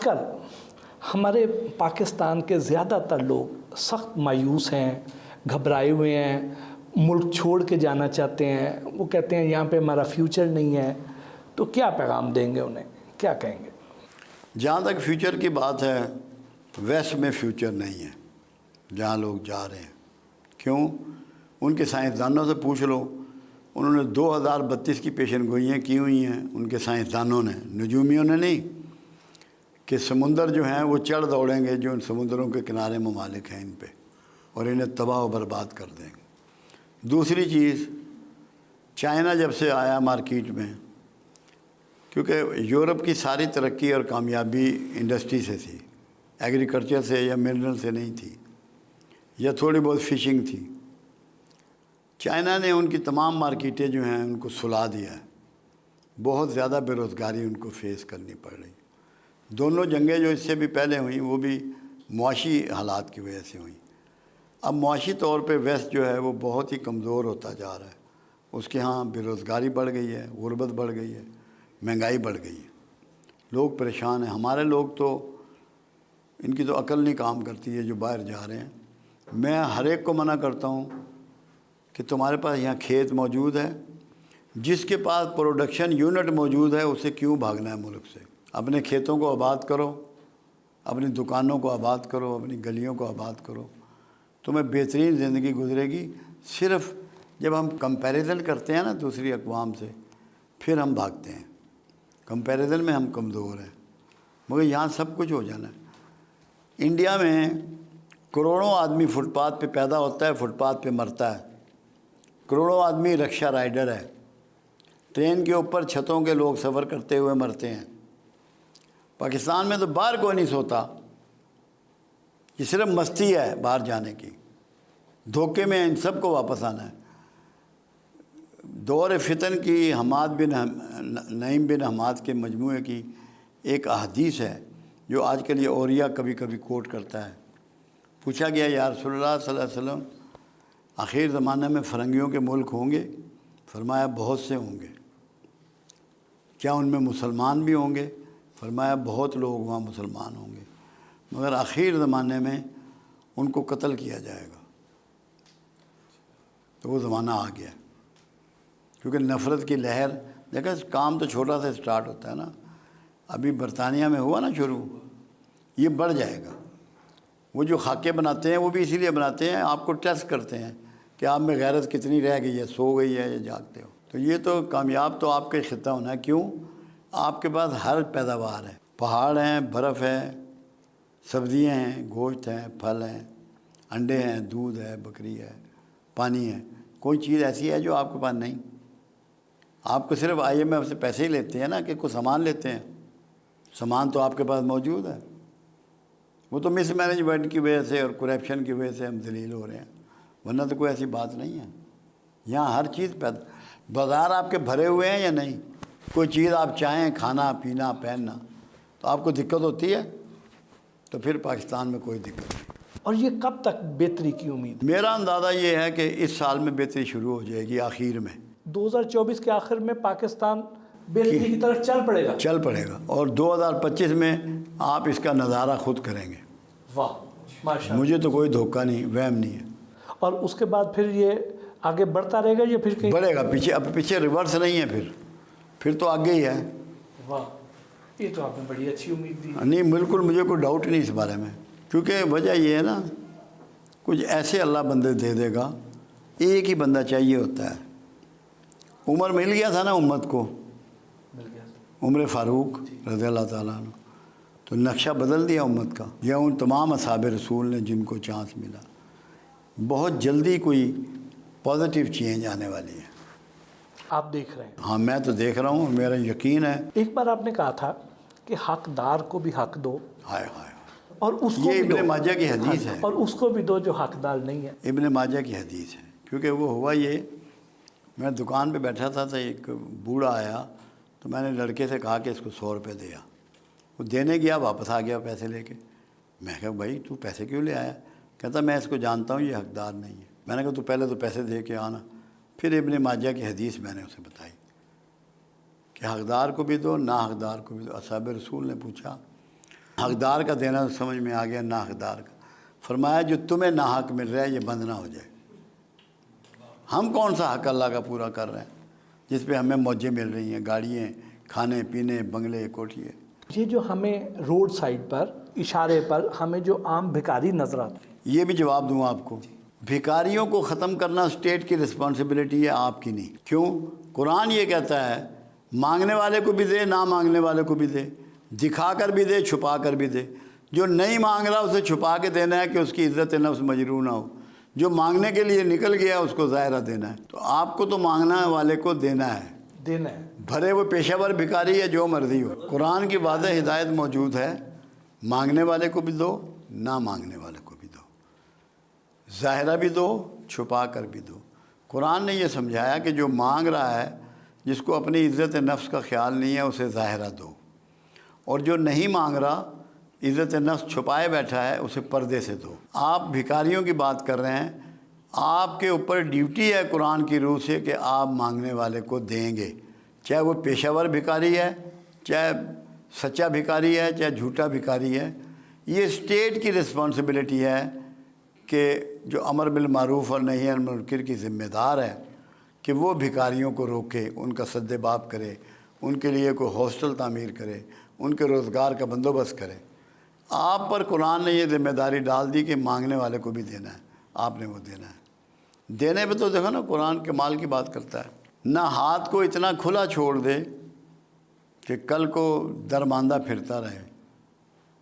کل ہمارے پاکستان کے زیادہ تر لوگ سخت مایوس ہیں، گھبرائے ہوئے ہیں، ملک چھوڑ کے جانا چاہتے ہیں، وہ کہتے ہیں یہاں پہ ہمارا فیوچر نہیں ہے، تو کیا پیغام دیں گے انہیں، کیا کہیں گے؟ جہاں تک فیوچر کی بات ہے، ویسٹ میں فیوچر نہیں ہے جہاں لوگ جا رہے ہیں۔ کیوں؟ ان کے سائنسدانوں سے پوچھ لو، انہوں نے 2032 کی پیشن گوئیاں کی ہوئی ہیں ان کے سائنسدانوں نے، نجومیوں نے نہیں، کہ سمندر جو ہیں وہ چڑھ دوڑیں گے جو ان سمندروں کے کنارے ممالک ہیں ان پہ، اور انہیں تباہ و برباد کر دیں گے۔ دوسری چیز، چائنا جب سے آیا مارکیٹ میں، کیونکہ یورپ کی ساری ترقی اور کامیابی انڈسٹری سے تھی، ایگریکلچر سے یا منرل سے نہیں تھی، یا تھوڑی بہت فشنگ تھی۔ چائنا نے ان کی تمام مارکیٹیں جو ہیں ان کو سلا دیا ہے، بہت زیادہ بے روزگاری ان کو فیس کرنی پڑ رہی۔ دونوں جنگیں جو اس سے بھی پہلے ہوئیں وہ بھی معاشی حالات کی وجہ سے ہوئیں۔ اب معاشی طور پہ ویسٹ جو ہے وہ بہت ہی کمزور ہوتا جا رہا ہے، اس کے ہاں بے روزگاری بڑھ گئی ہے، غربت بڑھ گئی ہے، مہنگائی بڑھ گئی ہے، لوگ پریشان ہیں۔ ہمارے لوگ تو ان کی تو عقل نہیں کام کرتی ہے جو باہر جا رہے ہیں۔ میں ہر ایک کو منع کرتا ہوں کہ تمہارے پاس یہاں کھیت موجود ہے، جس کے پاس پروڈکشن یونٹ موجود ہے اسے کیوں بھاگنا ہے ملک سے؟ اپنے کھیتوں کو آباد کرو، اپنی دکانوں کو آباد کرو، اپنی گلیوں کو آباد کرو، تمہیں بہترین زندگی گزرے گی۔ صرف جب ہم کمپیریزن کرتے ہیں نا دوسری اقوام سے، پھر ہم بھاگتے ہیں، کمپیریزن میں ہم کمزور ہیں، مگر یہاں سب کچھ ہو جانا ہے۔ انڈیا میں کروڑوں آدمی فٹ پاتھ پہ پیدا ہوتا ہے، فٹ پاتھ پہ مرتا ہے، کروڑوں آدمی رکشہ رائڈر ہے، ٹرین کے اوپر چھتوں کے لوگ سفر کرتے ہوئے مرتے ہیں۔ پاکستان میں تو باہر کوئی نہیں سوتا، یہ صرف مستی ہے باہر جانے کی، دھوکے میں ان سب کو واپس آنا ہے۔ دور فتن کی حماد بن نعیم بن حماد کے مجموعے کی ایک احادیث ہے جو آج کل یہ اوریا کبھی کبھی کوٹ کرتا ہے۔ پوچھا گیا یا رسول اللہ صلی اللہ علیہ وسلم، آخر زمانے میں فرنگیوں کے ملک ہوں گے؟ فرمایا بہت سے ہوں گے۔ کیا ان میں مسلمان بھی ہوں گے؟ فرمایا بہت لوگ وہاں مسلمان ہوں گے، مگر آخر زمانے میں ان کو قتل کیا جائے گا۔ تو وہ زمانہ آ گیا، کیونکہ نفرت کی لہر، دیکھا کام تو چھوٹا سا سٹارٹ ہوتا ہے نا، ابھی برطانیہ میں ہوا نا شروع، یہ بڑھ جائے گا۔ وہ جو خاکے بناتے ہیں وہ بھی اسی لیے بناتے ہیں، آپ کو ٹیسٹ کرتے ہیں کہ آپ میں غیرت کتنی رہ گئی ہے، سو گئی ہے یا جاگتے ہو۔ تو یہ تو کامیاب تو آپ کا خطہ ہونا ہے۔ کیوں؟ آپ کے پاس ہر پیداوار ہے، پہاڑ ہیں، برف ہے، سبزیاں ہیں، گوشت ہیں، پھل ہیں، انڈے ہیں، دودھ ہے، بکری ہے، پانی ہے۔ کوئی چیز ایسی ہے جو آپ کے پاس نہیں؟ آپ کو صرف IMF سے پیسے ہی لیتے ہیں نا کہ کوئی سامان لیتے ہیں، سامان تو آپ کے پاس موجود ہے۔ وہ تو مس مینجمنٹ کی وجہ سے اور کرپشن کی وجہ سے ہم ذلیل ہو رہے ہیں، ورنہ تو کوئی ایسی بات نہیں ہے۔ یہاں ہر چیز بازار آپ کے بھرے ہوئے ہیں یا نہیں؟ کوئی چیز آپ چاہیں، کھانا پینا پہننا، تو آپ کو دقت ہوتی ہے؟ تو پھر پاکستان میں کوئی دقت نہیں۔ اور یہ کب تک بہتری کی امید؟ میرا اندازہ یہ ہے کہ اس سال میں بہتری شروع ہو جائے گی، آخر میں 2024 کے آخر میں پاکستان بہتری کی طرف چل پڑے گا؟ چل پڑے گا، اور 2025 میں آپ اس کا نظارہ خود کریں گے۔ واہ ماشاءاللہ، مجھے تو کوئی دھوکہ نہیں، وہم نہیں ہے۔ اور اس کے بعد پھر یہ آگے بڑھتا رہے گا یا پھر کہیں؟ بڑھے گا، پیچھے، اب پیچھے ریورس نہیں ہے، پھر تو آگے ہی ہے۔ واہ، یہ تو آپ نے بڑی اچھی امید دی۔ نہیں بالکل، مجھے کوئی ڈاؤٹ نہیں اس بارے میں، کیونکہ وجہ یہ ہے نا، کچھ ایسے اللہ بندے دے دے گا، ایک ہی بندہ چاہیے ہوتا ہے۔ عمر مل گیا تھا نا امت کو، مل گیا، عمر فاروق رضی اللہ تعالیٰ عنہ، تو نقشہ بدل دیا امت کا، یا ان تمام اصحاب رسول نے جن کو چانس ملا۔ بہت جلدی کوئی پازیٹیو چینج آنے والی ہے، آپ دیکھ رہے ہیں؟ ہاں میں تو دیکھ رہا ہوں، میرا یقین ہے۔ ایک بار آپ نے کہا تھا کہ حقدار کو بھی حق دو، ہائے ہائے، اور اس کو یہ بھی ابن ماجہ کی حدیث ہے، اور اس کو بھی دو جو حقدار نہیں ہے۔ ابن ماجہ کی حدیث ہے، کیونکہ وہ ہوا یہ، میں دکان پہ بیٹھا تھا تو ایک بوڑھا آیا، تو میں نے لڑکے سے کہا کہ اس کو 100 روپے دیا۔ وہ دینے گیا، واپس آ گیا پیسے لے کے۔ میں کہا بھائی تو پیسے کیوں لے آیا؟ کہتا میں اس کو جانتا ہوں، یہ حقدار نہیں ہے۔ میں نے کہا تو پہلے تو پیسے دے کے آنا۔ پھر ابن ماجہ کی حدیث میں نے اسے بتائی کہ حقدار کو بھی دو، نا حقدار کو بھی دو۔ اصحاب رسول نے پوچھا حقدار کا دینا تو سمجھ میں آ گیا، نا حقدار کا فرمایا جو تمہیں ناحق مل رہا ہے یہ بند نہ ہو جائے۔ ہم کون سا حق اللہ کا پورا کر رہے ہیں جس پہ ہمیں موجیں مل رہی ہیں، گاڑیاں، کھانے پینے، بنگلے، کوٹھیے۔ یہ جو ہمیں روڈ سائڈ پر اشارے پر ہمیں جو عام بھکاری نظر آتے ہیں، یہ بھی جواب دوں آپ کو، بھکاریوں کو ختم کرنا اسٹیٹ کی رسپانسبلٹی ہے، آپ کی نہیں۔ کیوں؟ قرآن یہ کہتا ہے مانگنے والے کو بھی دے، نہ مانگنے والے کو بھی دے، دکھا کر بھی دے، چھپا کر بھی دے۔ جو نہیں مانگ رہا اسے چھپا کے دینا ہے کہ اس کی عزت نفس مجروح نہ ہو، جو مانگنے کے لیے نکل گیا اس کو ظاہرہ دینا ہے۔ تو آپ کو تو مانگنا والے کو دینا ہے، دینا ہے۔ بھلے وہ پیشہ ور بھکاری ہے، جو مرضی ہو۔ قرآن کی واضح ہدایت موجود ہے، مانگنے والے کو بھی دو، نہ مانگنے والے کو بھی دو، ظاہرہ بھی دو، چھپا کر بھی دو۔ قرآن نے یہ سمجھایا کہ جو مانگ رہا ہے، جس کو اپنی عزت نفس کا خیال نہیں ہے، اسے ظاہرہ دو، اور جو نہیں مانگ رہا، عزت نفس چھپائے بیٹھا ہے، اسے پردے سے دو۔ آپ بھکاریوں کی بات کر رہے ہیں، آپ کے اوپر ڈیوٹی ہے قرآن کی روح سے کہ آپ مانگنے والے کو دیں گے، چاہے وہ پیشہ ور بھکاری ہے، چاہے سچا بھکاری ہے، چاہے جھوٹا بھکاری ہے۔ یہ اسٹیٹ کی رسپانسبلٹی ہے کہ جو امر بالمعروف اور نہی عن المنکر کی ذمہ دار ہے کہ وہ بھکاریوں کو روکے، ان کا سد باب کرے، ان کے لیے کوئی ہاسٹل تعمیر کرے، ان کے روزگار کا بندوبست کرے۔ آپ پر قرآن نے یہ ذمہ داری ڈال دی کہ مانگنے والے کو بھی دینا ہے، آپ نے وہ دینا ہے۔ دینے پہ تو دیکھو نا، قرآن کمال کی بات کرتا ہے، نہ ہاتھ کو اتنا کھلا چھوڑ دے کہ کل کو درماندہ پھرتا رہے،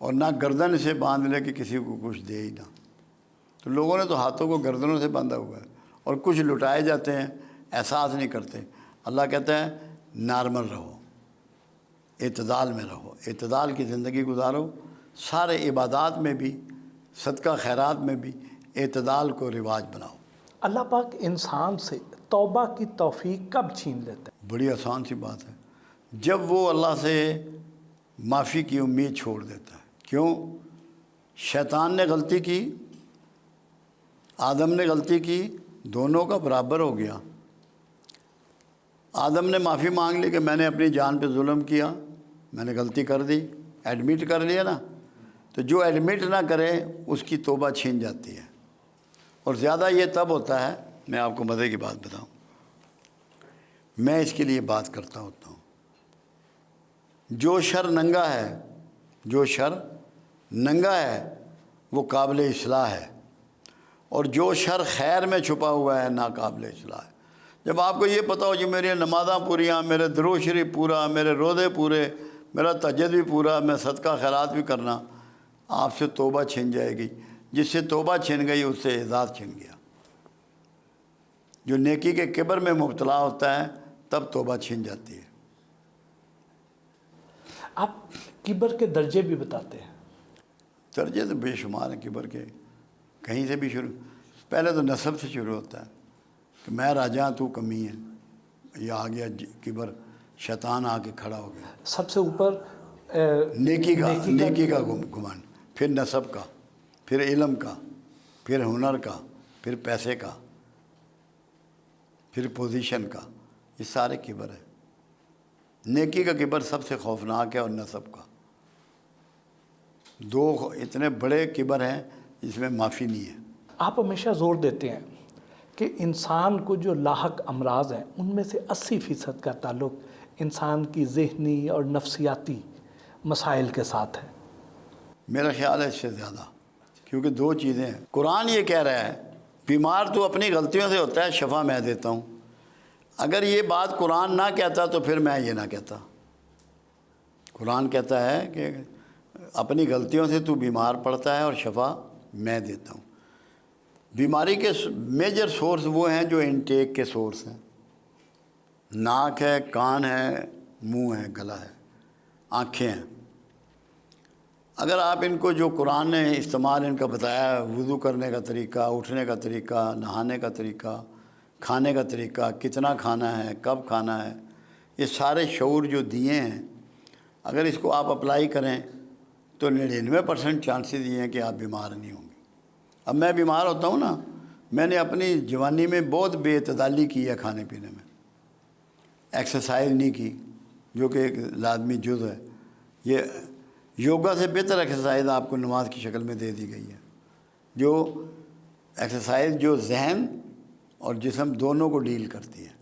اور نہ گردن سے باندھ لے کہ کسی کو کچھ دے ہی نہ۔ تو لوگوں نے تو ہاتھوں کو گردنوں سے باندھا ہوا ہے، اور کچھ لٹائے جاتے ہیں، احساس نہیں کرتے۔ اللہ کہتا ہے نارمل رہو، اعتدال میں رہو، اعتدال کی زندگی گزارو، سارے عبادات میں بھی، صدقہ خیرات میں بھی اعتدال کو رواج بناؤ۔ اللہ پاک انسان سے توبہ کی توفیق کب چھین لیتا ہے؟ بڑی آسان سی بات ہے، جب وہ اللہ سے معافی کی امید چھوڑ دیتا ہے۔ کیوں؟ شیطان نے غلطی کی، آدم نے غلطی کی، دونوں کا برابر ہو گیا۔ آدم نے معافی مانگ لی کہ میں نے اپنی جان پہ ظلم کیا، میں نے غلطی کر دی، ایڈمٹ کر لیا نا۔ تو جو ایڈمٹ نہ کرے اس کی توبہ چھین جاتی ہے، اور زیادہ یہ تب ہوتا ہے۔ میں آپ کو مزے کی بات بتاؤں، میں اس کے لیے بات کرتا ہوتا ہوں، جو شر ننگا ہے، جو شر ننگا ہے وہ قابل اصلاح ہے، اور جو شر خیر میں چھپا ہوا ہے ناقابل اصلاح ہے۔ جب آپ کو یہ پتہ ہو کہ میری نمازاں پوریاں، میرے درود شریف پورا، میرے روزے پورے، میرا تہجد بھی پورا، میں صدقہ خیرات بھی کرنا، آپ سے توبہ چھن جائے گی۔ جس سے توبہ چھن گئی اس سے اعزاز چھن گیا۔ جو نیکی کے کبر میں مبتلا ہوتا ہے تب توبہ چھن جاتی ہے۔ آپ کبر کے درجے بھی بتاتے ہیں۔ درجے تو بے شمار ہیں کبر کے، کہیں سے بھی شروع، پہلے تو نسب سے شروع ہوتا ہے کہ میں راجا تو کمی ہے، یہ آ گیا کبر، شیطان آ کے کھڑا ہو گیا۔ سب سے اوپر نیکی کا گمان، پھر نسب کا، پھر علم کا، پھر ہنر کا، پھر پیسے کا، پھر پوزیشن کا، یہ سارے کبر ہے۔ نیکی کا کبر سب سے خوفناک ہے، اور نسب کا۔ دو اتنے بڑے کبر ہیں جس میں معافی نہیں ہے۔ آپ ہمیشہ زور دیتے ہیں کہ انسان کو جو لاحق امراض ہیں ان میں سے 80% کا تعلق انسان کی ذہنی اور نفسیاتی مسائل کے ساتھ ہے۔ میرا خیال ہے اس سے زیادہ، کیونکہ دو چیزیں ہیں۔ قرآن یہ کہہ رہا ہے بیمار تو اپنی غلطیوں سے ہوتا ہے، شفا میں دیتا ہوں۔ اگر یہ بات قرآن نہ کہتا تو پھر میں یہ نہ کہتا۔ قرآن کہتا ہے کہ اپنی غلطیوں سے تو بیمار پڑتا ہے اور شفا میں دیتا ہوں۔ بیماری کے میجر سورس وہ ہیں جو انٹیک کے سورس ہیں، ناک ہے، کان ہے، منہ ہے، گلا ہے، آنکھیں ہیں۔ اگر آپ ان کو جو قرآن نے استعمال ان کا بتایا ہے، وضو کرنے کا طریقہ، اٹھنے کا طریقہ، نہانے کا طریقہ، کھانے کا طریقہ، کتنا کھانا ہے، کب کھانا ہے، یہ سارے شعور جو دیے ہیں، اگر اس کو آپ اپلائی کریں تو 99% چانسز یہ ہیں کہ آپ بیمار نہیں ہوں گے۔ اب میں بیمار ہوتا ہوں نا، میں نے اپنی جوانی میں بہت بے اعتدالی کی ہے، کھانے پینے میں، ایکسرسائز نہیں کی جو کہ ایک لازمی جز ہے، یوگا سے بہتر ایکسرسائز آپ کو نماز کی شکل میں دے دی گئی ہے، جو ایکسرسائز جو ذہن اور جسم دونوں کو ڈیل کرتی ہے۔